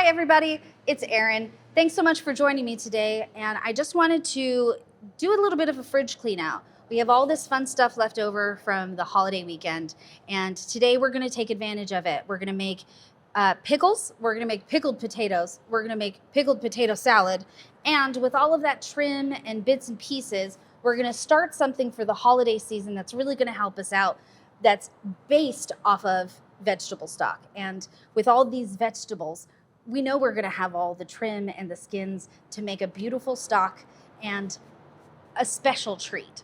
Hi everybody, it's Erin. Thanks so much for joining me today, and I just wanted to do a little bit of a fridge clean out. We have all this fun stuff left over from the holiday weekend, and today we're gonna take advantage of it. We're gonna make pickles, we're gonna make pickled potatoes, we're gonna make pickled potato salad, and with all of that trim and bits and pieces, we're gonna start something for the holiday season that's really gonna help us out, that's based off of vegetable stock. And with all these vegetables, we know we're gonna have all the trim and the skins to make a beautiful stock and a special treat.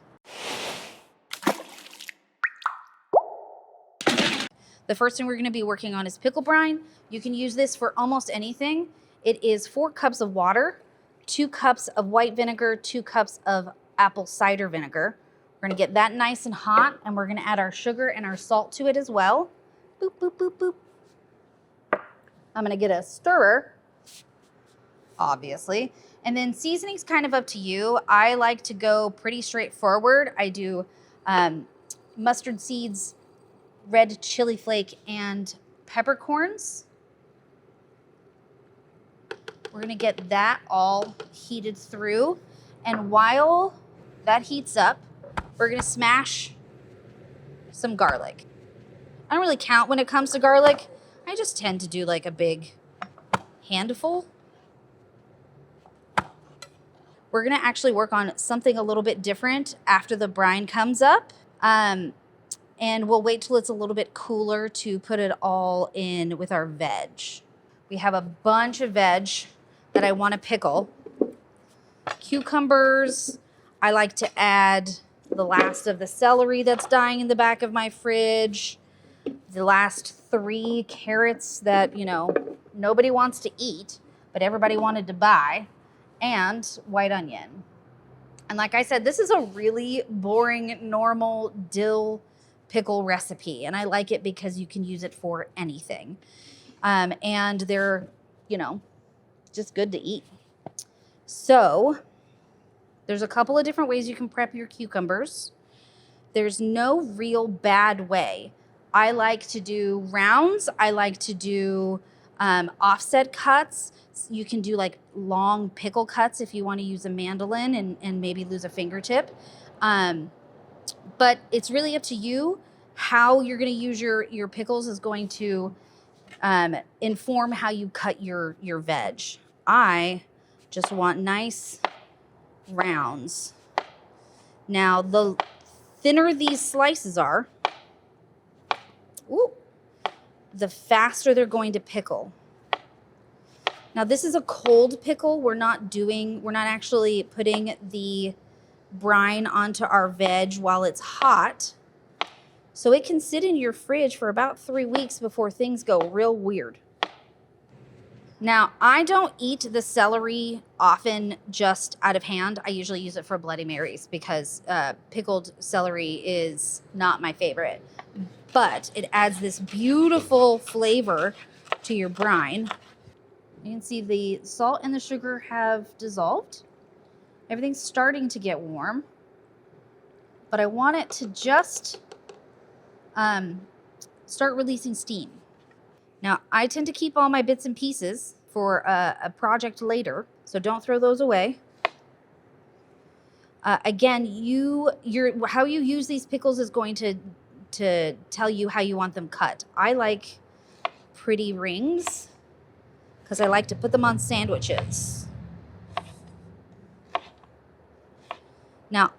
The first thing we're gonna be working on is pickle brine. You can use this for almost anything. It is 4 cups of water, 2 cups of white vinegar, 2 cups of apple cider vinegar. We're gonna get that nice and hot, and we're gonna add our sugar and our salt to it as well. Boop, boop, boop, boop. I'm gonna get a stirrer, obviously. And then seasoning's kind of up to you. I like to go pretty straightforward. I do mustard seeds, red chili flake, and peppercorns. We're gonna get that all heated through. And while that heats up, we're gonna smash some garlic. I don't really count when it comes to garlic. I just tend to do like a big handful. We're gonna actually work on something a little bit different after the brine comes up. And we'll wait till it's a little bit cooler to put it all in with our veg. We have a bunch of veg that I wanna pickle. Cucumbers, I like to add the last of the celery that's dying in the back of my fridge. The last 3 carrots that, you know, nobody wants to eat, but everybody wanted to buy, and white onion. And like I said, this is a really boring, normal dill pickle recipe, and I like it because you can use it for anything. And they're, you know, just good to eat. So there's a couple of different ways you can prep your cucumbers. There's no real bad way. I like to do rounds. I like to do offset cuts. You can do like long pickle cuts if you want to use a mandolin and maybe lose a fingertip. But it's really up to you. How you're going to use your pickles is going to inform how you cut your veg. I just want nice rounds. Now, the thinner these slices are, the faster they're going to pickle. Now this is a cold pickle. We're not actually putting the brine onto our veg while it's hot. So it can sit in your fridge for about 3 weeks before things go real weird. Now, I don't eat the celery often just out of hand. I usually use it for Bloody Marys because pickled celery is not my favorite. But it adds this beautiful flavor to your brine. You can see the salt and the sugar have dissolved. Everything's starting to get warm. But I want it to just start releasing steam. Now, I tend to keep all my bits and pieces for a project later, so don't throw those away. Again, how you use these pickles is going to tell you how you want them cut. I like pretty rings because I like to put them on sandwiches. Now,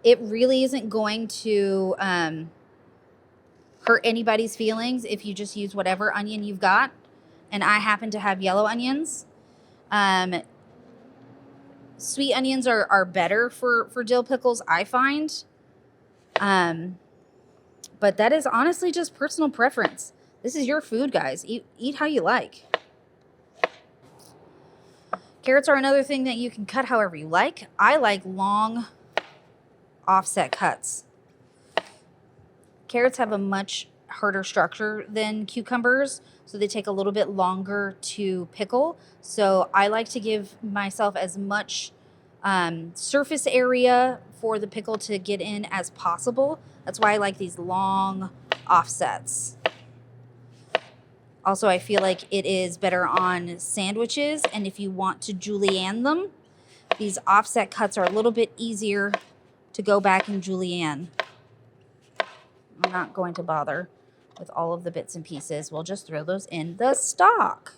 it really isn't going to hurt anybody's feelings if you just use whatever onion you've got. And I happen to have yellow onions. Sweet onions are better for dill pickles, I find. But that is honestly just personal preference. This is your food, guys. Eat how you like. Carrots are another thing that you can cut however you like. I like long offset cuts. Carrots have a much harder structure than cucumbers, so they take a little bit longer to pickle. So I like to give myself as much surface area for the pickle to get in as possible. That's why I like these long offsets. Also, I feel like it is better on sandwiches, and if you want to julienne them, these offset cuts are a little bit easier to go back and julienne. I'm not going to bother with all of the bits and pieces. We'll just throw those in the stock.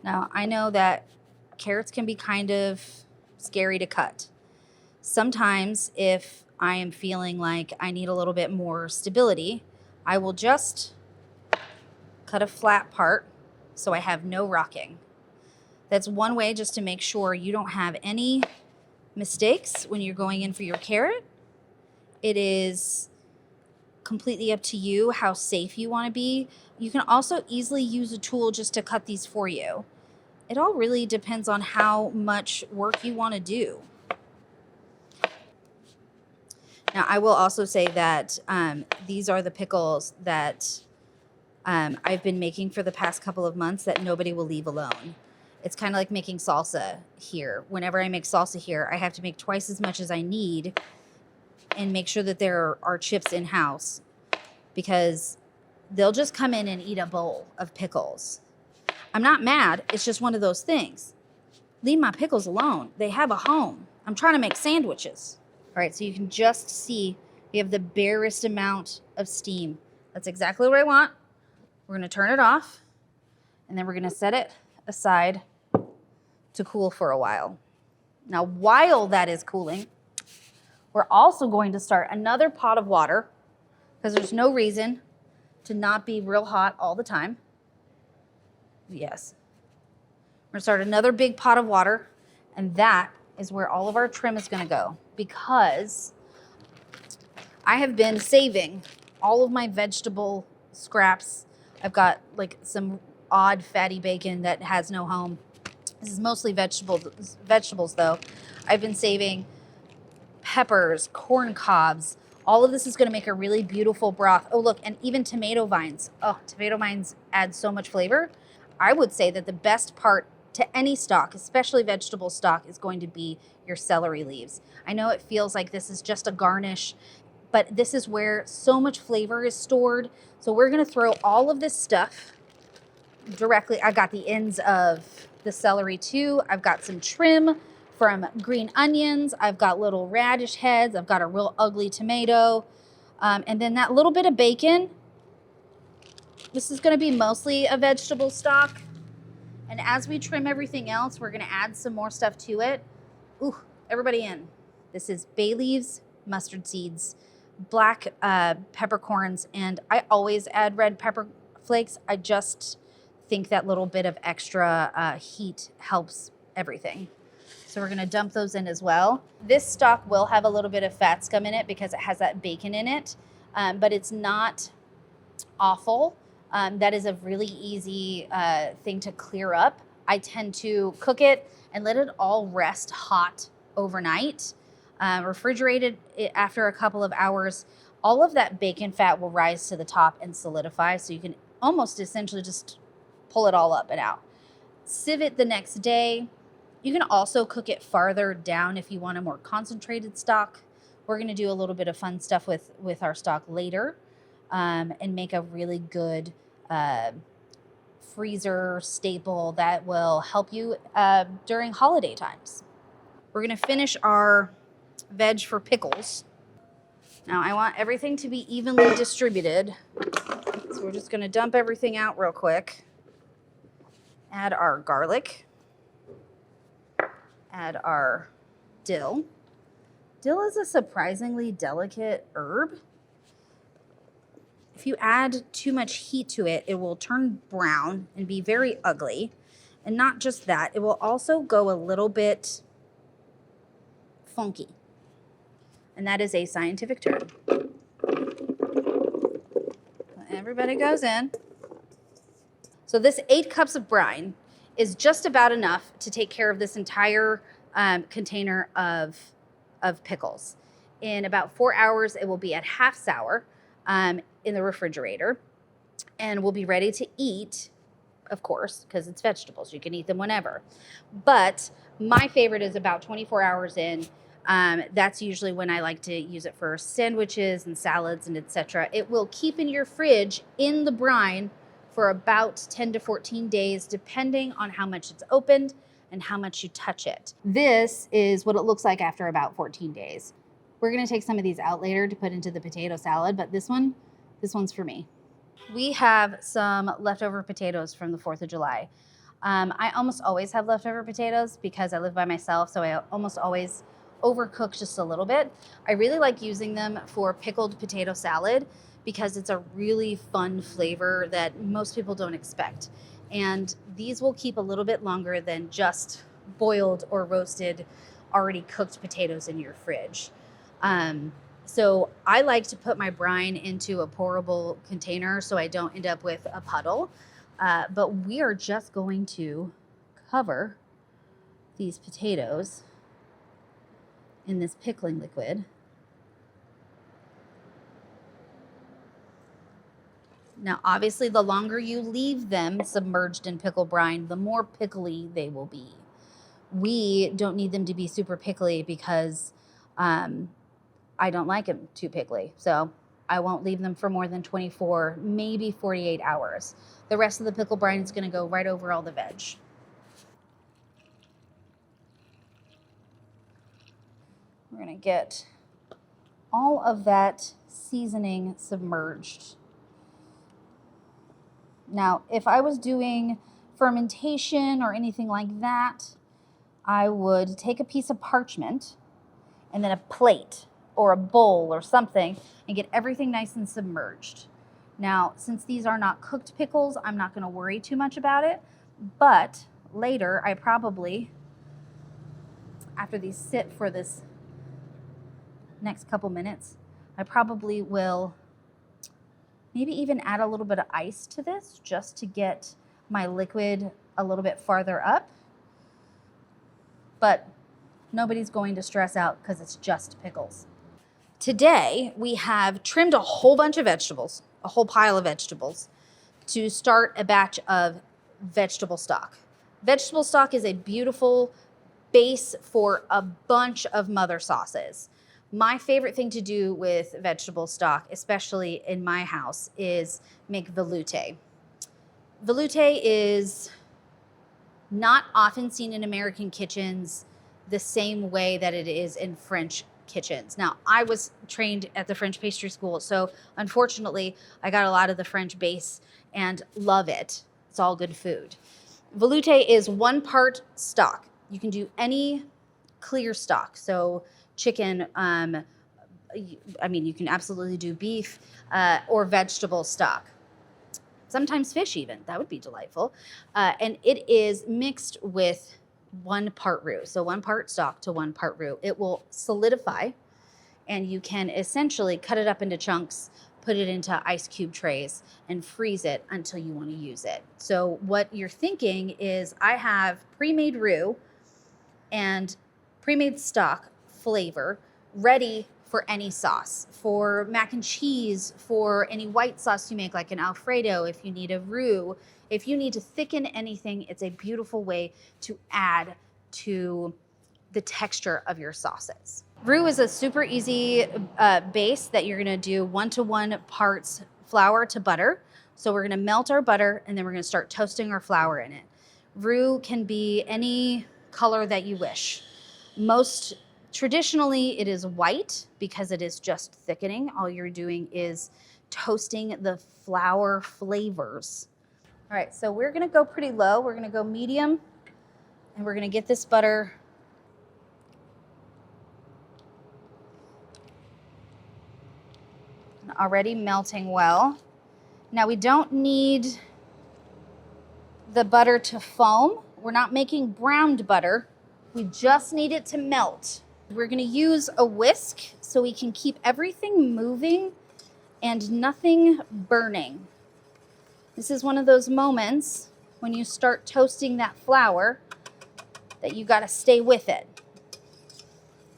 Now, I know that carrots can be kind of scary to cut. Sometimes if I am feeling like I need a little bit more stability, I will just cut a flat part so I have no rocking. That's one way just to make sure you don't have any mistakes when you're going in for your carrot. It is completely up to you how safe you want to be. You can also easily use a tool just to cut these for you. It all really depends on how much work you want to do. Now, I will also say that these are the pickles that I've been making for the past couple of months that nobody will leave alone. It's kind of like making salsa here. Whenever I make salsa here, I have to make twice as much as I need and make sure that there are chips in-house, because they'll just come in and eat a bowl of pickles. I'm not mad. It's just one of those things. Leave my pickles alone. They have a home. I'm trying to make sandwiches. All right, so you can just see we have the barest amount of steam. That's exactly what I want. We're going to turn it off, and then we're going to set it aside to cool for a while. Now, while that is cooling, we're also going to start another pot of water, because there's no reason to not be real hot all the time. Yes. We're going to start another big pot of water, and that is where all of our trim is going to go, because I have been saving all of my vegetable scraps. I've got like some odd fatty bacon that has no home. This is mostly vegetables though. I've been saving peppers, corn cobs. All of this is going to make a really beautiful broth. Oh, look, and even tomato vines. Oh, tomato vines add so much flavor. I would say that the best part to any stock, especially vegetable stock, is going to be your celery leaves. I know it feels like this is just a garnish, but this is where so much flavor is stored. So we're going to throw all of this stuff directly. I got the ends of the celery too. I've got some trim from green onions. I've got little radish heads. I've got a real ugly tomato. And then that little bit of bacon. This is going to be mostly a vegetable stock. And as we trim everything else, we're going to add some more stuff to it. Ooh, everybody in. This is bay leaves, mustard seeds, black peppercorns, and I always add red pepper flakes. I just think that little bit of extra heat helps everything. So we're going to dump those in as well. This stock will have a little bit of fat scum in it because it has that bacon in it, but it's not awful. That is a really easy thing to clear up. I tend to cook it and let it all rest hot overnight. Refrigerate it after a couple of hours. All of that bacon fat will rise to the top and solidify, so you can almost essentially just pull it all up and out. Sieve it the next day. You can also cook it farther down if you want a more concentrated stock. We're going to do a little bit of fun stuff with our stock later, and make a really good freezer staple that will help you during holiday times. We're going to finish our veg for pickles. Now I want everything to be evenly distributed, so we're just going to dump everything out real quick. Add our garlic. Add our dill. Dill is a surprisingly delicate herb. If you add too much heat to it, it will turn brown and be very ugly. And not just that, it will also go a little bit funky. And that is a scientific term. Everybody goes in. So this 8 cups of brine is just about enough to take care of this entire container of pickles. In about 4 hours, it will be at half sour in the refrigerator, and we'll be ready to eat, of course, because it's vegetables. You can eat them whenever. But my favorite is about 24 hours in. That's usually when I like to use it for sandwiches and salads and etc. It will keep in your fridge in the brine for about 10 to 14 days, depending on how much it's opened and how much you touch it. This is what it looks like after about 14 days. We're gonna take some of these out later to put into the potato salad, but this one's for me. We have some leftover potatoes from the 4th of July. I almost always have leftover potatoes because I live by myself, so I almost always overcook just a little bit. I really like using them for pickled potato salad because it's a really fun flavor that most people don't expect. And these will keep a little bit longer than just boiled or roasted, already cooked potatoes in your fridge. So I like to put my brine into a pourable container so I don't end up with a puddle. But we are just going to cover these potatoes in this pickling liquid. Now, obviously, the longer you leave them submerged in pickle brine, the more pickly they will be. We don't need them to be super pickly because I don't like them too pickly. So I won't leave them for more than 24, maybe 48 hours. The rest of the pickle brine is going to go right over all the veg. We're going to get all of that seasoning submerged. Now, if I was doing fermentation or anything like that, I would take a piece of parchment and then a plate or a bowl or something and get everything nice and submerged. Now, since these are not cooked pickles, I'm not going to worry too much about it, but later I probably, after these sit for this next couple minutes, I probably will maybe even add a little bit of ice to this just to get my liquid a little bit farther up. But nobody's going to stress out because it's just pickles. Today, we have trimmed a whole bunch of vegetables, a whole pile of vegetables, to start a batch of vegetable stock. Vegetable stock is a beautiful base for a bunch of mother sauces. My favorite thing to do with vegetable stock, especially in my house, is make velouté. Velouté is not often seen in American kitchens the same way that it is in French kitchens. Now, I was trained at the French pastry school, so unfortunately, I got a lot of the French base and love it. It's all good food. Velouté is 1 part stock. You can do any clear stock, so chicken, I mean, you can absolutely do beef or vegetable stock. Sometimes fish even, that would be delightful. And it is mixed with 1 part roux. So 1 part stock to 1 part roux. It will solidify and you can essentially cut it up into chunks, put it into ice cube trays and freeze it until you want to use it. So what you're thinking is I have pre-made roux and pre-made stock flavor ready for any sauce, for mac and cheese, for any white sauce you make like an Alfredo, if you need a roux, if you need to thicken anything, it's a beautiful way to add to the texture of your sauces. Roux is a super easy base that you're gonna do 1-to-1 parts flour to butter. So we're gonna melt our butter and then we're gonna start toasting our flour in it. Roux can be any color that you wish. Most traditionally, it is white because it is just thickening. All you're doing is toasting the flour flavors. All right, so we're gonna go pretty low. We're gonna go medium, and we're gonna get this butter already melting well. Now we don't need the butter to foam. We're not making browned butter. We just need it to melt. We're gonna use a whisk so we can keep everything moving and nothing burning. This is one of those moments when you start toasting that flour that you gotta stay with it.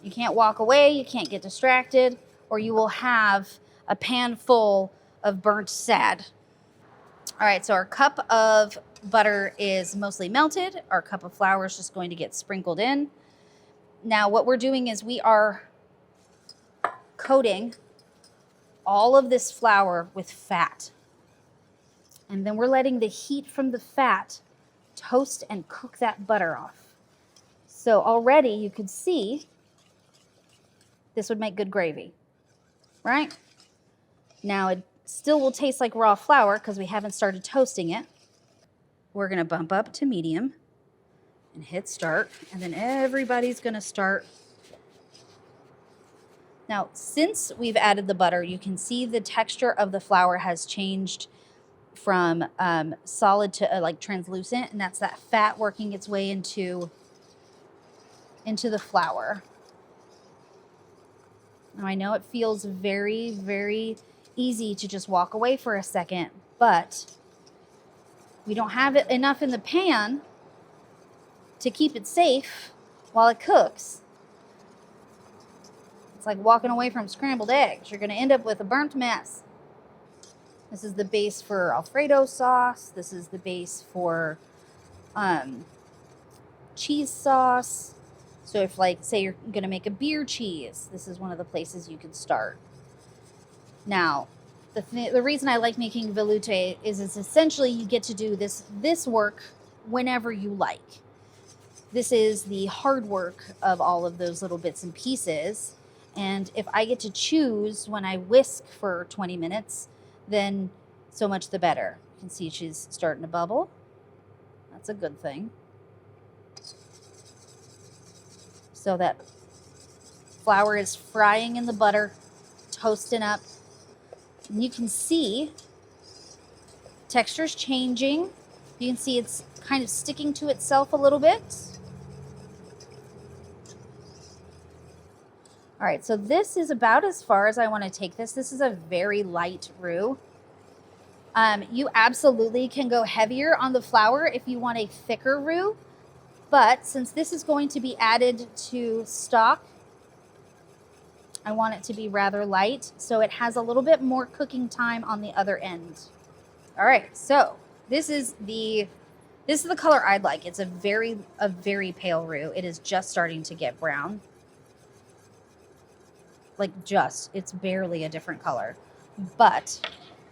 You can't walk away, you can't get distracted, or you will have a pan full of burnt sad. All right, so our cup of butter is mostly melted. Our cup of flour is just going to get sprinkled in. Now what we're doing is we are coating all of this flour with fat. And then we're letting the heat from the fat toast and cook that butter off. So already you could see this would make good gravy, right? Now it still will taste like raw flour because we haven't started toasting it. We're gonna bump up to medium and hit start, and then everybody's gonna start. Now, since we've added the butter, you can see the texture of the flour has changed from solid to like translucent, and that's that fat working its way into the flour. Now, I know it feels very, very easy to just walk away for a second, but we don't have it enough in the pan to keep it safe while it cooks. It's like walking away from scrambled eggs. You're going to end up with a burnt mess. This is the base for Alfredo sauce. This is the base for cheese sauce. So if, like, say you're going to make a beer cheese, this is one of the places you could start. Now, the reason I like making velouté is it's essentially you get to do this work whenever you like. This is the hard work of all of those little bits and pieces. And if I get to choose when I whisk for 20 minutes, then so much the better. You can see she's starting to bubble. That's a good thing. So that flour is frying in the butter, toasting up. And you can see texture's changing. You can see it's kind of sticking to itself a little bit. All right, so this is about as far as I want to take this. This is a very light roux. You absolutely can go heavier on the flour if you want a thicker roux, but since this is going to be added to stock, I want it to be rather light, so it has a little bit more cooking time on the other end. All right, so this is the color I'd like. It's a very pale roux. It is just starting to get brown. Like it's barely a different color. But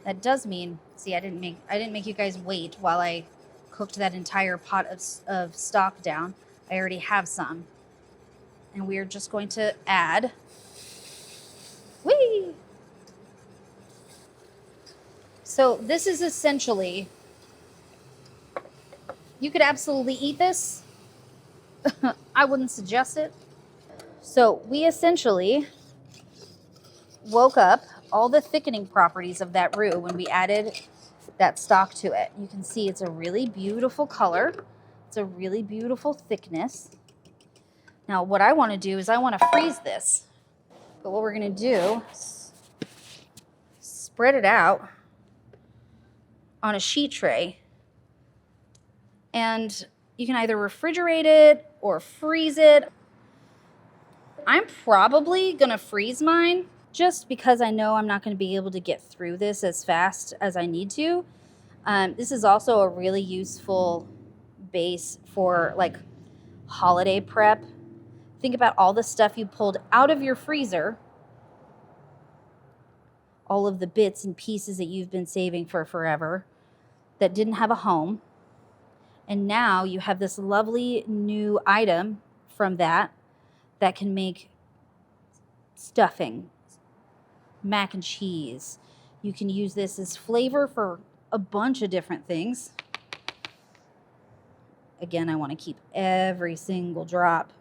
that does mean, see, I didn't make you guys wait while I cooked that entire pot of stock down. I already have some. And we are just going to add, whee! So this is essentially, you could absolutely eat this. I wouldn't suggest it. So we essentially woke up all the thickening properties of that roux when we added that stock to it. You can see it's a really beautiful color. It's a really beautiful thickness. Now what I want to do is I want to freeze this. But what we're going to do is spread it out on a sheet tray. And you can either refrigerate it or freeze it. I'm probably going to freeze mine just because I know I'm not going to be able to get through this as fast as I need to. This is also a really useful base for like holiday prep. Think about all the stuff you pulled out of your freezer, all of the bits and pieces that you've been saving for forever that didn't have a home. And now you have this lovely new item from that can make stuffing, mac and cheese. You can use this as flavor for a bunch of different things. Again, I want to keep every single drop.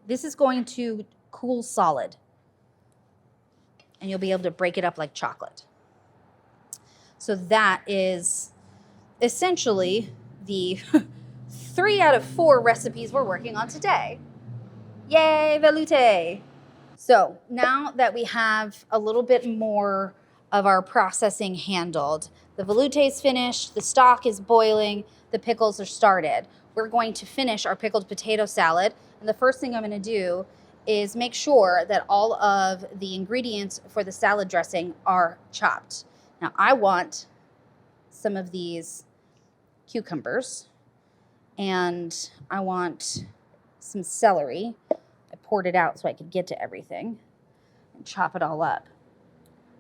This is going to cool solid, and you'll be able to break it up like chocolate. So that is essentially the 3 out of 4 recipes we're working on today. Yay, velouté! So now that we have a little bit more of our processing handled, the velouté is finished, the stock is boiling, the pickles are started. We're going to finish our pickled potato salad. And the first thing I'm going to do is make sure that all of the ingredients for the salad dressing are chopped. Now I want some of these cucumbers, and I want some celery. I poured it out so I could get to everything and chop it all up.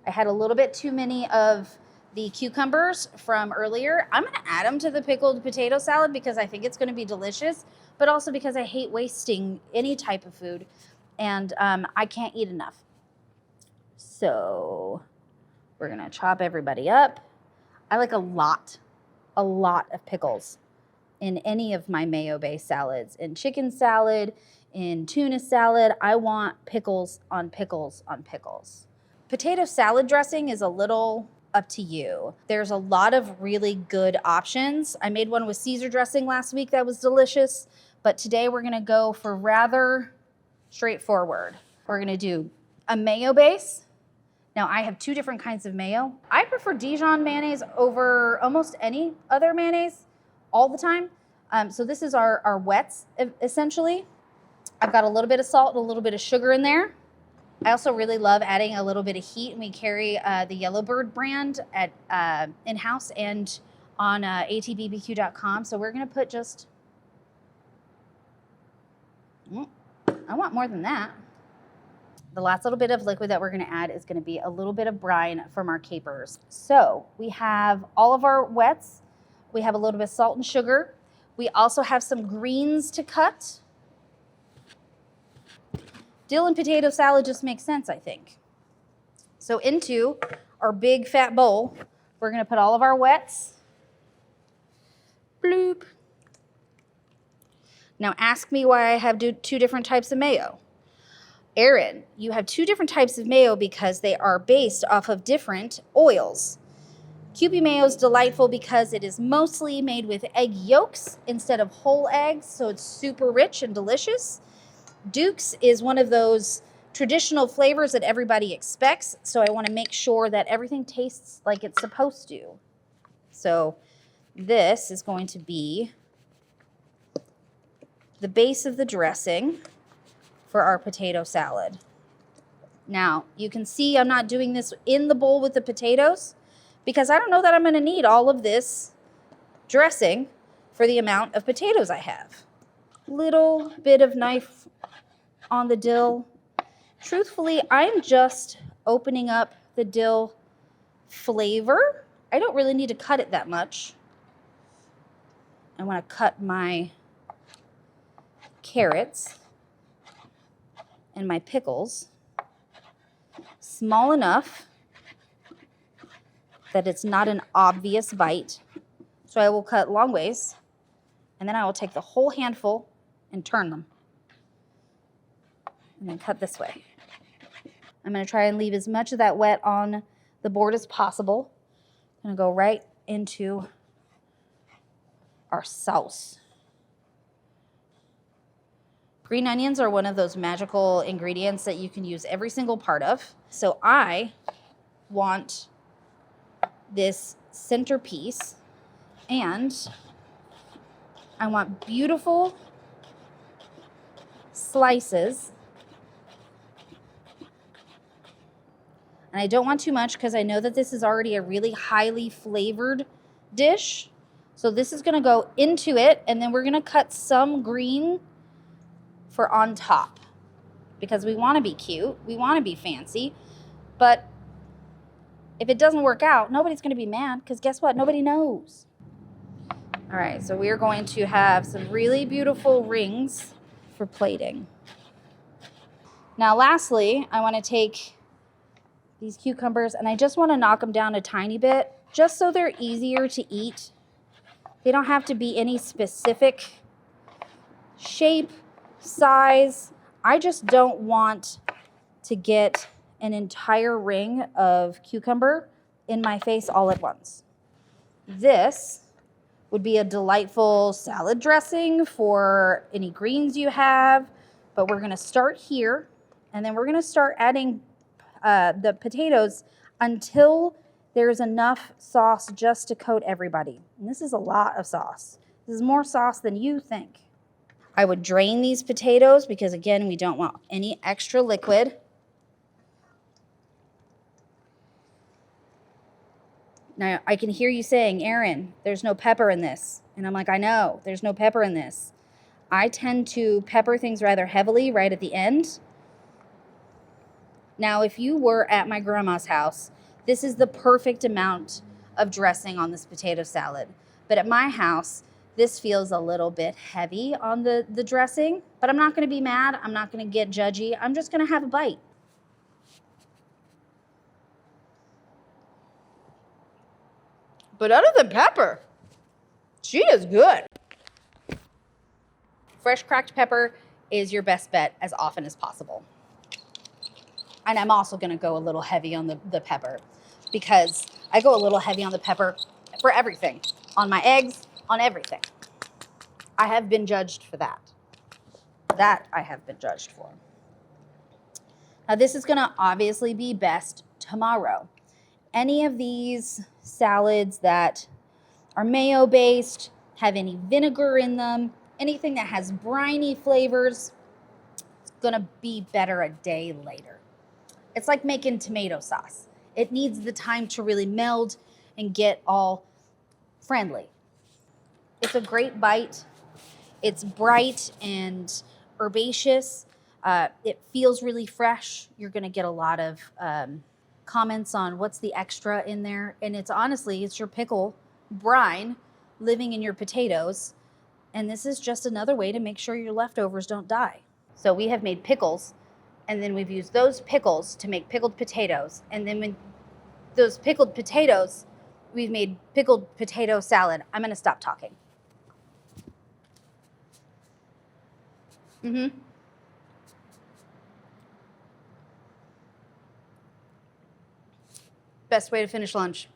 I had a little bit too many of the cucumbers from earlier. I'm going to add them to the pickled potato salad because I think it's going to be delicious, but also because I hate wasting any type of food, and I can't eat enough. So we're going to chop everybody up. I like a lot of pickles in any of my mayo-based salads. In chicken salad, in tuna salad, I want pickles on pickles on pickles. Potato salad dressing is a little up to you. There's a lot of really good options. I made one with Caesar dressing last week that was delicious, but today we're gonna go for rather straightforward. We're gonna do a mayo base. Now I have 2 different kinds of mayo. I prefer Dijon mayonnaise over almost any other mayonnaise all the time. So this is our wets essentially. I've got a little bit of salt and a little bit of sugar in there. I also really love adding a little bit of heat, and we carry the Yellowbird brand at in-house and on atbbq.com. So we're gonna put just, I want more than that. The last little bit of liquid that we're gonna add is gonna be a little bit of brine from our capers. So we have all of our wets. We have a little bit of salt and sugar. We also have some greens to cut. Dill and potato salad just makes sense, I think. So into our big fat bowl, we're gonna put all of our wets. Bloop. Now ask me why I have 2 different types of mayo. Erin, you have 2 different types of mayo because they are based off of different oils. Kewpie mayo is delightful because it is mostly made with egg yolks instead of whole eggs, so it's super rich and delicious. Duke's is one of those traditional flavors that everybody expects, so I want to make sure that everything tastes like it's supposed to. So this is going to be the base of the dressing for our potato salad. Now, you can see I'm not doing this in the bowl with the potatoes because I don't know that I'm going to need all of this dressing for the amount of potatoes I have. Little bit of knife on the dill. Truthfully, I'm just opening up the dill flavor. I don't really need to cut it that much. I want to cut my carrots and my pickles small enough that it's not an obvious bite. So I will cut long ways, and then I will take the whole handful and turn them. And then cut this way. I'm going to try and leave as much of that wet on the board as possible. I'm going to go right into our sauce. Green onions are one of those magical ingredients that you can use every single part of. So I want this centerpiece, and I want beautiful slices. And I don't want too much because I know that this is already a really highly flavored dish. So this is gonna go into it, and then we're gonna cut some green for on top because we wanna be cute, we wanna be fancy, but if it doesn't work out, nobody's gonna be mad because guess what? Nobody knows. All right, so we are going to have some really beautiful rings for plating. Now lastly, I wanna take these cucumbers, and I just want to knock them down a tiny bit just so they're easier to eat. They don't have to be any specific shape, size. I just don't want to get an entire ring of cucumber in my face all at once. This would be a delightful salad dressing for any greens you have, but we're going to start here, and then we're going to start adding the potatoes until there's enough sauce just to coat everybody. And this is a lot of sauce. This is more sauce than you think. I would drain these potatoes because, again, we don't want any extra liquid. Now, I can hear you saying, Erin, there's no pepper in this. And I'm like, I know, there's no pepper in this. I tend to pepper things rather heavily right at the end. Now, if you were at my grandma's house, this is the perfect amount of dressing on this potato salad. But at my house, this feels a little bit heavy on the dressing, but I'm not gonna be mad. I'm not gonna get judgy. I'm just gonna have a bite. But other than pepper, she is good. Fresh cracked pepper is your best bet as often as possible. And I'm also gonna go a little heavy on the pepper because I go a little heavy on the pepper for everything. On my eggs, on everything. I have been judged for that. That I have been judged for. Now this is gonna obviously be best tomorrow. Any of these salads that are mayo based, have any vinegar in them, anything that has briny flavors, it's gonna be better a day later. It's like making tomato sauce. It needs the time to really meld and get all friendly. It's a great bite. It's bright and herbaceous. It feels really fresh. You're gonna get a lot of comments on what's the extra in there. And it's honestly, it's your pickle brine living in your potatoes. And this is just another way to make sure your leftovers don't die. So we have made pickles, and then we've used those pickles to make pickled potatoes. And then when those pickled potatoes, we've made pickled potato salad. I'm gonna stop talking. Best way to finish lunch.